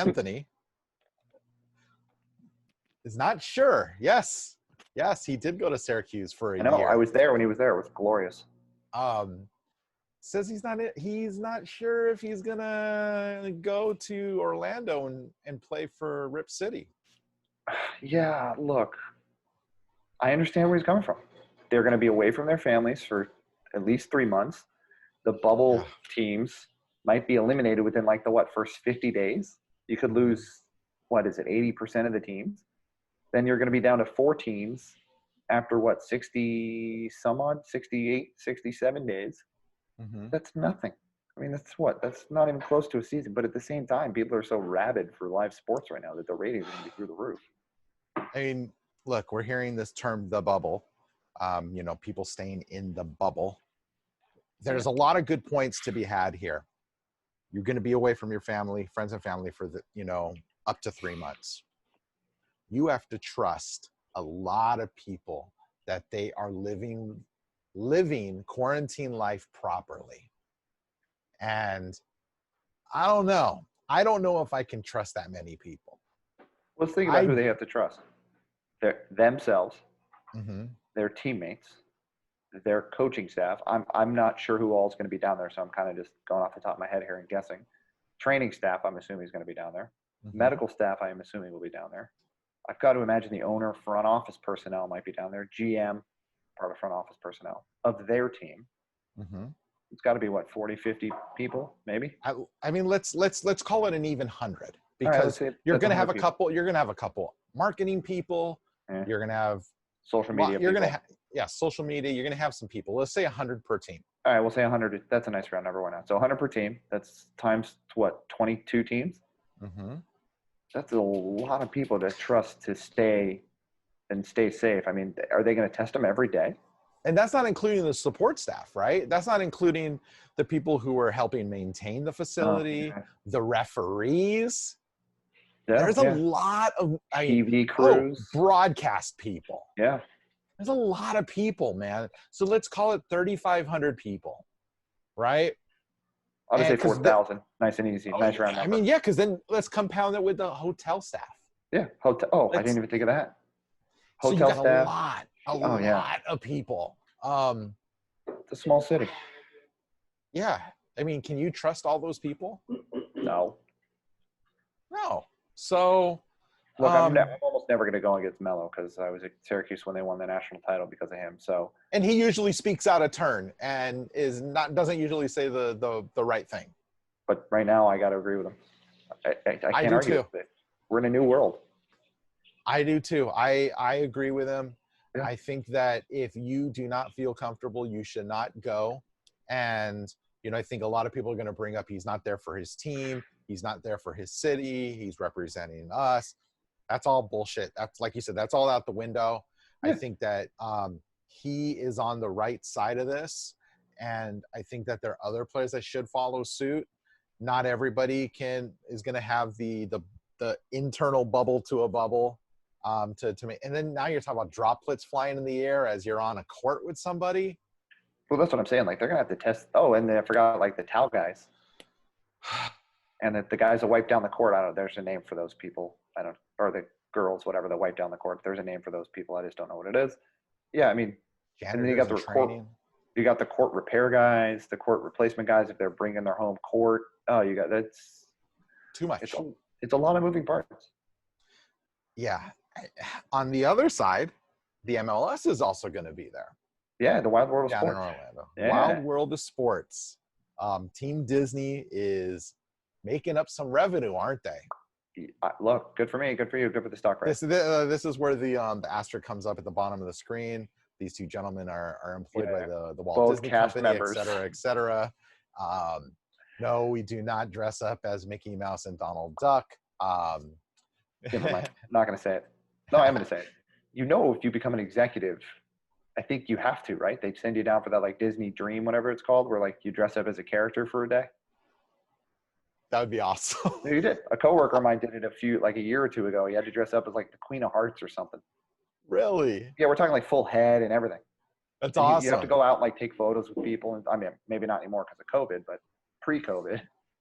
Anthony is not sure. Yes, he did go to Syracuse for a I know. year. I was there when he was there. It was glorious. Says he's not sure if he's gonna go to Orlando and play for Rip City. Yeah, look, I understand where he's coming from. They're going to be away from their families for at least 3 months. The bubble teams might be eliminated within like the first 50 days. You could lose, 80% of the teams. Then you're going to be down to 4 teams after 60 some odd, 68, 67 days. Mm-hmm. That's nothing. I mean, that's not even close to a season. But at the same time, people are so rabid for live sports right now that the ratings are going to be through the roof. I mean, look, we're hearing this term, the bubble. People staying in the bubble. There's a lot of good points to be had here. You're going to be away from your family, friends and family for up to 3 months. You have to trust a lot of people that they are living quarantine life properly. And I don't know. I don't know if I can trust that many people. Let's think about who they have to trust. Themselves, their teammates, their coaching staff. I'm not sure who all is going to be down there, so I'm kind of just going off the top of my head here and guessing. Training staff, I'm assuming is going to be down there. Medical staff, I am assuming will be down there. I've got to imagine the owner, front office personnel might be down there. GM, part of front office personnel of their team. It's got to be 40, 50 people, maybe. I mean, let's call it an even 100 because you're going to have a couple. You're going to have a couple marketing people. You're going to have social media. You're going to have social media. You're going to have some people. Let's say 100 per team. All right, we'll say 100. That's a nice round number. Why not? So 100 per team. That's times 22 teams. That's a lot of people to trust to stay safe. I mean, are they going to test them every day? And that's not including the support staff, right? That's not including the people who are helping maintain the facility, the referees. There's a lot of TV crews, broadcast people. Yeah. There's a lot of people, man. So let's call it 3,500 people, right? I would say 4,000. Nice and easy. Nice round number. I mean, because then let's compound it with the hotel staff. Yeah. Hotel. Oh, I didn't even think of that. Hotel staff. A lot of people. It's a small city. Yeah. I mean, can you trust all those people? No. So, look, I'm almost never going to go against Melo because I was at Syracuse when they won the national title because of him. So, and he usually speaks out of turn and doesn't usually say the right thing. But right now, I got to agree with him. I can't argue with it. We're in a new world. I do too. I agree with him. Yeah. I think that if you do not feel comfortable, you should not go. And I think a lot of people are going to bring up he's not there for his team. He's not there for his city. He's representing us. That's all bullshit. That's, like you said, that's all out the window. Yeah. I think that he is on the right side of this. And I think that there are other players that should follow suit. Not everybody is going to have the internal bubble to a bubble to make. And then now you're talking about droplets flying in the air as you're on a court with somebody. Well, that's what I'm saying. Like, they're going to have to test. Oh, and then I forgot, the towel guys. And the guys that wipe down the court, I don't know. There's a name for those people. Or the girls, whatever, that wipe down the court. There's a name for those people. I just don't know what it is. Yeah, I mean, and then you got the court. You got the court repair guys, the court replacement guys. If they're bringing their home court, that's too much. It's a lot of moving parts. Yeah. On the other side, the MLS is also going to be there. Yeah, the Wild World of Sports. Sports. In Orlando. Yeah. Wild World of Sports. Team Disney is making up some revenue, aren't they? Look, good for me. Good for you. Good for the stock price. This is where the asterisk comes up at the bottom of the screen. These two gentlemen are employed by the Walt Disney Company, et cetera. No, we do not dress up as Mickey Mouse and Donald Duck. Never mind. I'm not going to say it. No, I'm going to say it. If you become an executive, I think you have to, right? They send you down for that Disney Dream, whatever it's called, where you dress up as a character for a day. That would be awesome. No, you did. A coworker of mine did it a year or two ago. He had to dress up as the Queen of Hearts or something. Really? Yeah, we're talking full head and everything. That's awesome. You have to go out and take photos with people. And I mean, maybe not anymore because of COVID, but pre-COVID.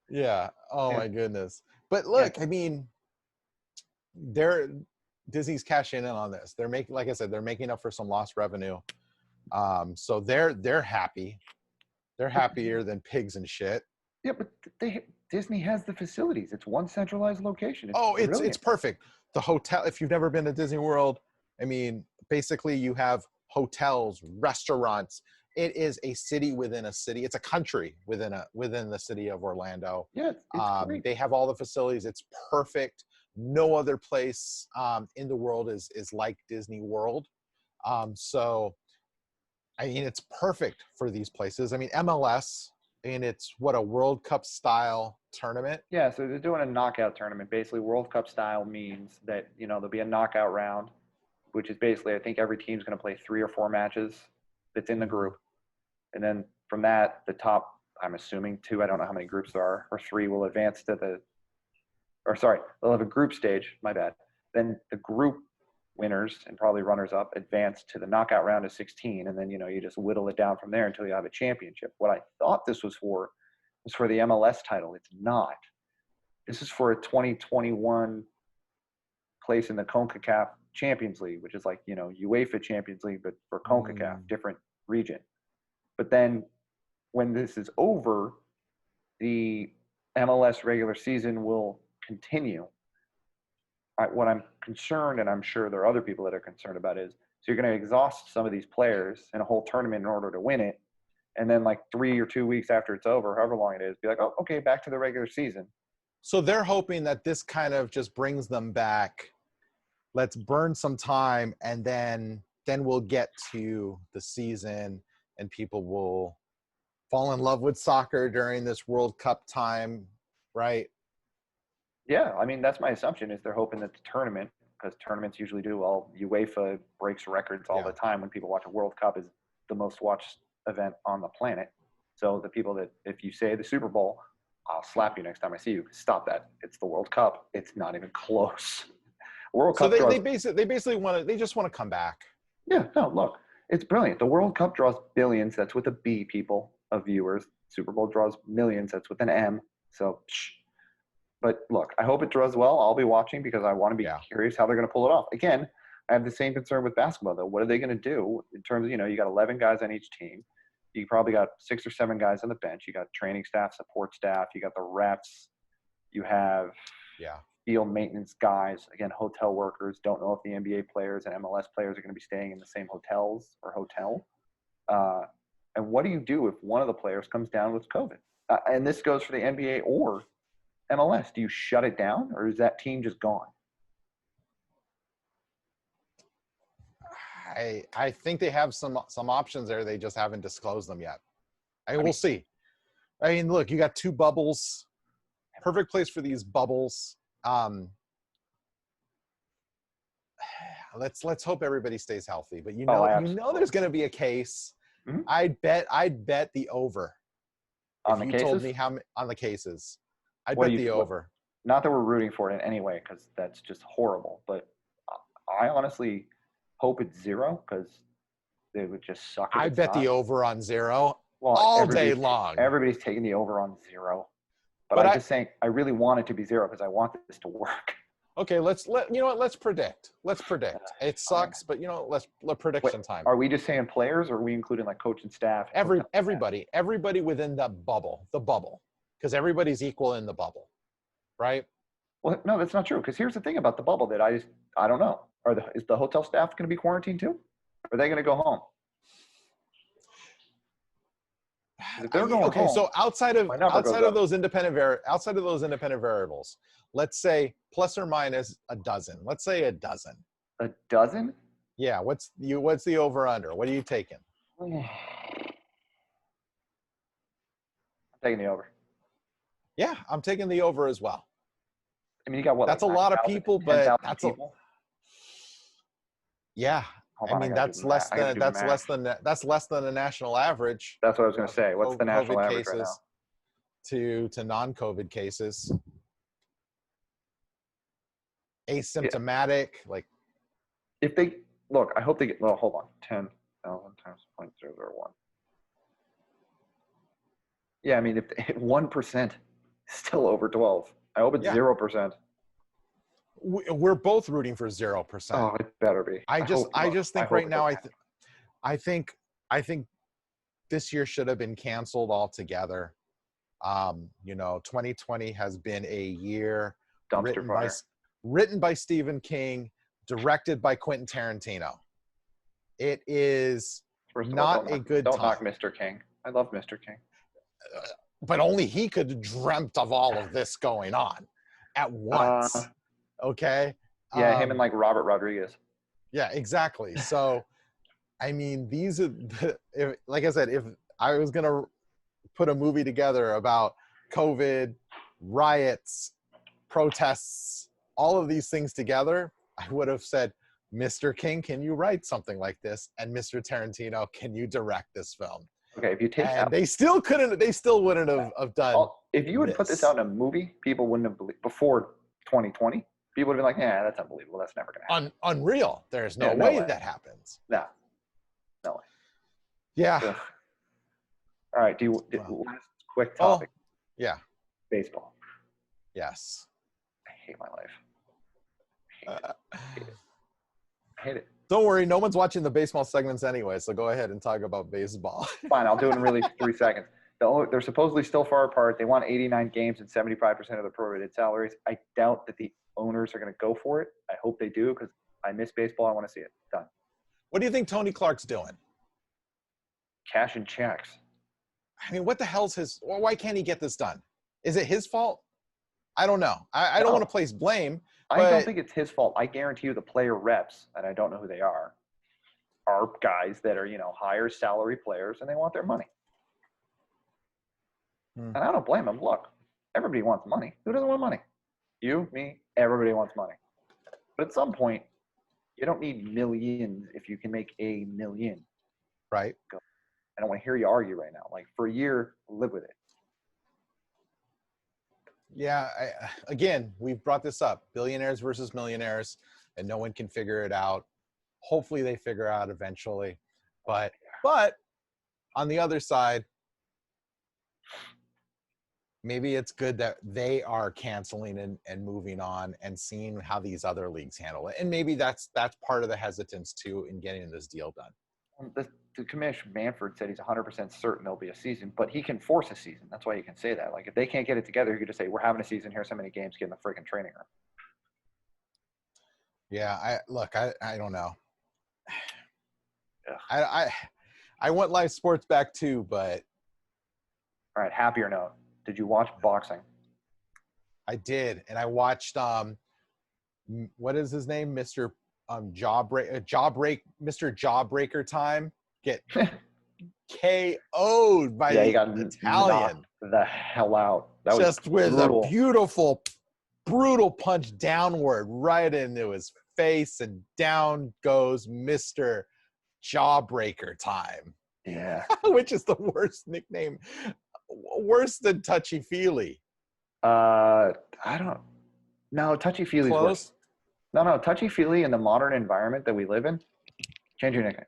Yeah. Oh my goodness. But look, I mean, Disney's cashing in on this. They're making, like I said, they're making up for some lost revenue. So they're happy. They're happier than pigs and shit. Yeah, but Disney has the facilities. It's one centralized location. It's perfect. The hotel, if you've never been to Disney World, I mean, basically you have hotels, restaurants. It is a city within a city. It's a country within the city of Orlando. Yeah, it's great. They have all the facilities. It's perfect. No other place in the world is like Disney World. So, I mean, it's perfect for these places. I mean, MLS, and it's a World Cup style tournament. Yeah, so they're doing a knockout tournament. Basically, World Cup style means that, there'll be a knockout round, which is basically, I think every team's going to play 3 or 4 matches that's in the group. And then from that, the top, I'm assuming 2, I don't know how many groups there are, or 3 will advance to they'll have a group stage, my bad. Then the group winners and probably runners up advance to the knockout round of 16. And then, you just whittle it down from there until you have a championship. What I thought this was for the MLS title. It's not. This is for a 2021 place in the CONCACAF Champions League, which is like, UEFA Champions League, but for CONCACAF, different region. But then when this is over, the MLS regular season will continue. What I'm concerned, and I'm sure there are other people that are concerned about, is so you're going to exhaust some of these players in a whole tournament in order to win it. And then like 3 or 2 weeks after it's over, however long it is, be like, oh, okay, back to the regular season. So they're hoping that this kind of just brings them back. Let's burn some time, and then we'll get to the season, and people will fall in love with soccer during this World Cup time, right? Yeah, I mean, that's my assumption, is they're hoping that the tournament, because tournaments usually do, UEFA breaks records all the time when people watch a World Cup, is the most watched event on the planet. So the people that, if you say the Super Bowl, I'll slap you next time I see you. Stop that. It's the World Cup. It's not even close. World Cup. So they basically just want to come back. Yeah, no, look, it's brilliant. The World Cup draws billions. That's with a B, people, of viewers. Super Bowl draws millions. That's with an M. So, but look, I hope it draws well. I'll be watching because I want to be curious how they're going to pull it off. Again, I have the same concern with basketball, though. What are they going to do in terms of, you got 11 guys on each team. You probably got 6 or 7 guys on the bench. You got training staff, support staff. You got the refs. You have field maintenance guys. Again, hotel workers. Don't know if the NBA players and MLS players are going to be staying in the same hotels or hotel. And what do you do if one of the players comes down with COVID? And this goes for the NBA or MLS. Do you shut it down, or is that team just gone? I think they have some options there. They just haven't disclosed them yet. We'll see. I mean, look, you got 2 bubbles. Perfect place for these bubbles. Let's hope everybody stays healthy. But there's going to be a case. Mm-hmm. I'd bet the over. On the cases? You told me on the cases. I'd bet the over. Not that we're rooting for it in any way, because that's just horrible. But I honestly hope it's 0, because they would just suck. I bet the over on 0 all day long. Everybody's taking the over on 0. But I'm just saying, I really want it to be 0 because I want this to work. Okay, let's predict. Let's predict. It sucks, but let's prediction time. Are we just saying players, or are we including like coach and staff? Everybody within the bubble, because everybody's equal in the bubble, right? Well, no, that's not true. Because here's the thing about the bubble that I don't know. Is the hotel staff going to be quarantined too? Or are they going to go home? If they're going home, so outside of those independent variables, let's say plus or minus a dozen. Let's say a dozen. A dozen? Yeah. What's the over under? What are you taking? I'm taking the over. Yeah, I'm taking the over as well. I mean, you got what? That's like a lot of people, but that's people? Yeah. That's less than the national average. That's what I was going to say. What's the national average right now? To non-COVID cases. Asymptomatic, like. If they look, I hope they get. Well, hold on. 10,000 times 0.001. Yeah, I mean, if 1% is still over 12, I hope it's 0%. We're both rooting for 0%. Oh, it better be. I just think right now, I think this year should have been canceled altogether. 2020 has been a year written by Stephen King, directed by Quentin Tarantino. It is not a good time. Don't knock Mr. King. I love Mr. King. But only he could have dreamt of all of this going on at once. Okay? Yeah, him and like Robert Rodriguez. Yeah, exactly. So, I mean, these are, like I said, if I was going to put a movie together about COVID, riots, protests, all of these things together, I would have said, Mr. King, can you write something like this? And Mr. Tarantino, can you direct this film? Okay, if you take and they still wouldn't have done. If you would put this out in a movie, people wouldn't have believed before 2020. People would have been like, "Yeah, that's unbelievable. That's never gonna happen." Unreal. There's no way that happens. No way. Yeah. Ugh. All right. Last quick topic? Yeah. Baseball. Yes. I hate my life. I hate it. Don't worry, no one's watching the baseball segments anyway, so go ahead and talk about baseball. Fine, I'll do it in really 3 seconds. They're supposedly still far apart. They want 89 games and 75% of the prorated salaries. I doubt that the owners are going to go for it. I hope they do because I miss baseball. I want to see it done. What do you think Tony Clark's doing? Cash and checks. I mean, what the hell's why can't he get this done? Is it his fault? I don't know. I don't want to place blame. I don't think it's his fault. I guarantee you the player reps, and I don't know who they are guys that are, higher salary players, and they want their money. And I don't blame them. Look, everybody wants money. Who doesn't want money? You, me, everybody wants money. But at some point, you don't need millions if you can make a million. Right. I don't want to hear you argue right now. Like, for a year, live with it. Yeah, again, we've brought this up. Billionaires versus millionaires, and no one can figure it out. Hopefully they figure out eventually. But on the other side, maybe it's good that they are canceling and moving on and seeing how these other leagues handle it. And maybe that's part of the hesitance, too, in getting this deal done. The commissioner, Manfred, said he's 100% certain there'll be a season, but he can force a season. That's why he can say that. Like, if they can't get it together, he could just say, we're having a season. Here's how many games, get in the freaking training room. Yeah, I don't know. I want live sports back, too, but. All right, happier note. Did you watch boxing? I did, and I watched, what is his name? Mr. Mr. Jawbreaker time get KO'd by he got Italian. The hell out. That just was with a beautiful, brutal punch downward right into his face, and down goes Mr. Jawbreaker time. Yeah. Which is the worst nickname. Worse than Touchy Feely. I don't. No, Touchy Feely's worse. No, touchy-feely in the modern environment that we live in, change your nickname.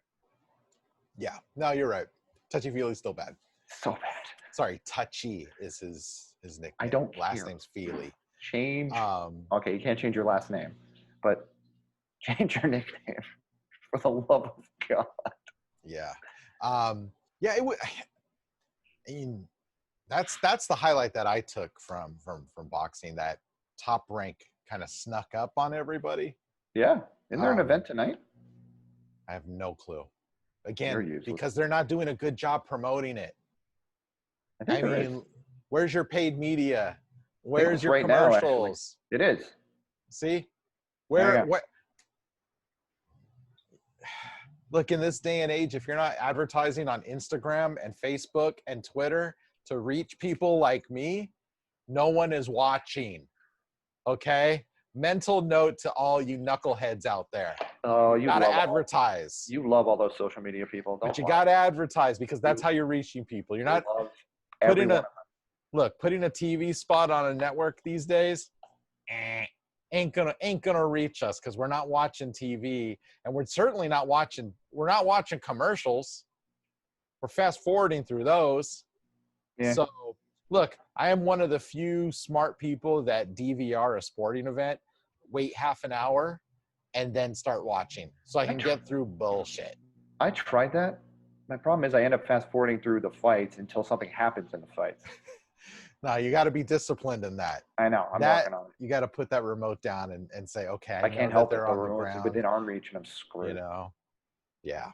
Yeah, no, you're right. Touchy-feely's still bad. So bad. Sorry, Touchy is his nickname. I don't care. Last name's Feely. Change. Okay, you can't change your last name, but change your nickname for the love of God. Yeah. Yeah, it would. I mean, that's the highlight that I took from boxing, that Top Rank kind of snuck up on everybody. Yeah. Isn't there an event tonight? I have no clue. Again, because they're not doing a good job promoting it. I mean, where's your paid media? Where's your commercials? It is. See? What? Look, in this day and age, if you're not advertising on Instagram and Facebook and Twitter to reach people like me, no one is watching. Okay? Mental note to all you knuckleheads out there. Oh, you gotta advertise. You love all those social media people. But you gotta advertise, because that's how you're reaching people. You're not putting a TV spot on a network these days. Ain't gonna reach us, because we're not watching TV, and we're certainly not watching. We're not watching commercials. We're fast forwarding through those. Yeah. So look, I am one of the few smart people that DVR a sporting event, wait half an hour, and then start watching so I can get through bullshit. I tried that. My problem is I end up fast forwarding through the fights until something happens in the fights. No, you got to be disciplined in that. I know. I'm working on it. You got to put that remote down and say, okay, I can't help it. they're The on the remote's ground. within arm reach, and I'm screwed. You know, yeah.